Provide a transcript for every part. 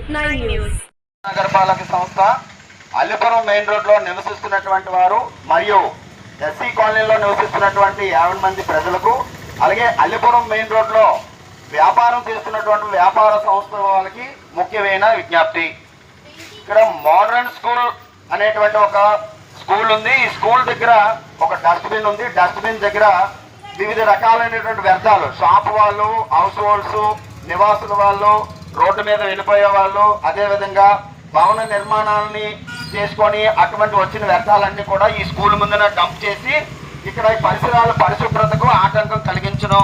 నగరపాలక సంస్థ Allipuram main road లో నివసిస్తున్నటువంటి వారు మరియు ఎస్సీ కాలనీలో నివసిస్తున్నటువంటి 50 మంది ప్రజలకు, అలాగే అల్లిపురం మెయిన్ రోడ్ లో వ్యాపారం చేస్తున్నటువంటి వ్యాపార సంస్థ వాళ్ళకి ముఖ్యమైన విజ్ఞప్తి. ఇక్కడ మోడర్న్ స్కూల్ అనేటువంటి ఒక స్కూల్ ఉంది. ఈ స్కూల్ దగ్గర ఒక డస్ట్బిన్ ఉంది. డస్ట్బిన్ దగ్గర వివిధ రకాలైనటువంటి వ్యర్థాలు, షాప్ వాళ్ళు, హౌస్ హోల్డ్స్, నివాసుల వాళ్ళు, రోడ్డు మీద వెళ్ళిపోయే వాళ్ళు, అదేవిధంగా భవన నిర్మాణాలని చేసుకొని అటువంటి వచ్చిన వ్యర్థాలన్నీ కూడా ఈ స్కూల్ ముందున డంప్ చేసి ఇక్కడ ఈ పరిసరాల పరిశుభ్రతకు ఆటంకం కలిగించడం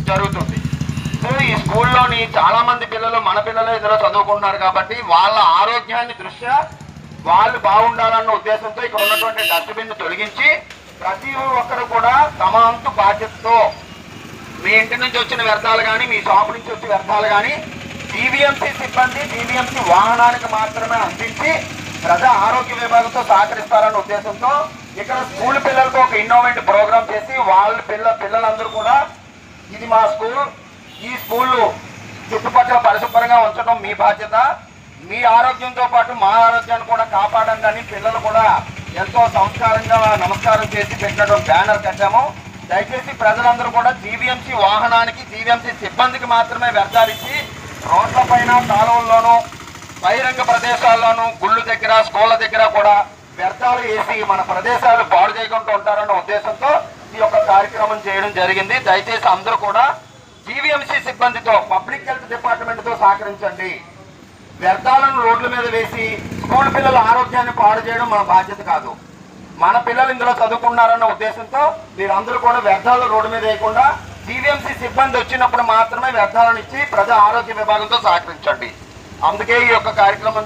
జరుగుతుంది. సో ఈ స్కూల్లోని చాలా మంది పిల్లలు, మన పిల్లలు ఇందులో చదువుకుంటున్నారు కాబట్టి వాళ్ళ ఆరోగ్యాన్ని దృష్ట్యా వాళ్ళు బాగుండాలన్న ఉద్దేశంతో ఇక్కడ ఉన్నటువంటి డస్ట్బిన్ తొలగించి ప్రతి ఒక్కరు కూడా తమ అంతు బాధ్యతతో మీ ఇంటి నుంచి వచ్చిన వ్యర్థాలు కానీ, మీ షాప్ నుంచి వచ్చిన వ్యర్థాలు కానీ జీవీఎంసీ సిబ్బంది, జీవీఎంసీ వాహనానికి మాత్రమే అందించి ప్రజా ఆరోగ్య విభాగంతో సహకరిస్తారన్న ఉద్దేశంతో ఇక్కడ స్కూల్ పిల్లలకు ఒక ఇన్నోవేట్ ప్రోగ్రామ్ చేసి వాళ్ళ పిల్లలందరూ కూడా ఇది మా స్కూల్, ఈ స్కూల్ చుట్టుపక్కల పరిశుభ్రంగా ఉంచడం మీ బాధ్యత, మీ ఆరోగ్యంతో పాటు మా ఆరోగ్యాన్ని కూడా కాపాడండి అని పిల్లలు కూడా ఎంతో సంస్కారంగా నమస్కారం చేసి పెట్టడం బ్యానర్ కట్టాము. దయచేసి ప్రజలందరూ కూడా జీవీఎంసీ వాహనానికి, జీవీఎంసీ సిబ్బందికి మాత్రమే వ్యర్థాలు ఇచ్చి రోడ్ల పైన, కాలువల్లోనూ, బహిరంగ ప్రదేశాల్లోనూ, గుళ్ళు దగ్గర, స్కూళ్ళ దగ్గర కూడా వ్యర్థాలు వేసి మన ప్రదేశాలు పాడు చేయకుండా ఉంటారన్న ఉద్దేశంతో ఈ యొక్క కార్యక్రమం చేయడం జరిగింది. దయచేసి అందరూ కూడా జీవీఎంసీ సిబ్బందితో, పబ్లిక్ హెల్త్ డిపార్ట్మెంట్తో సహకరించండి. వ్యర్థాలను రోడ్ల మీద వేసి స్కూల్ పిల్లల ఆరోగ్యాన్ని పాడు చేయడం మన బాధ్యత కాదు. మన పిల్లలు ఇందులో చదువుకున్నారన్న ఉద్దేశంతో మీరందరూ కూడా వ్యర్థాలు రోడ్డు మీద వేయకుండా జీవీఎంసీ సిబ్బంది వచ్చినప్పుడు మాత్రమే వ్యర్థాలను ఇచ్చి ప్రజా ఆరోగ్య విభాగంతో సహకరించండి. అందుకే ఈ యొక్క కార్యక్రమం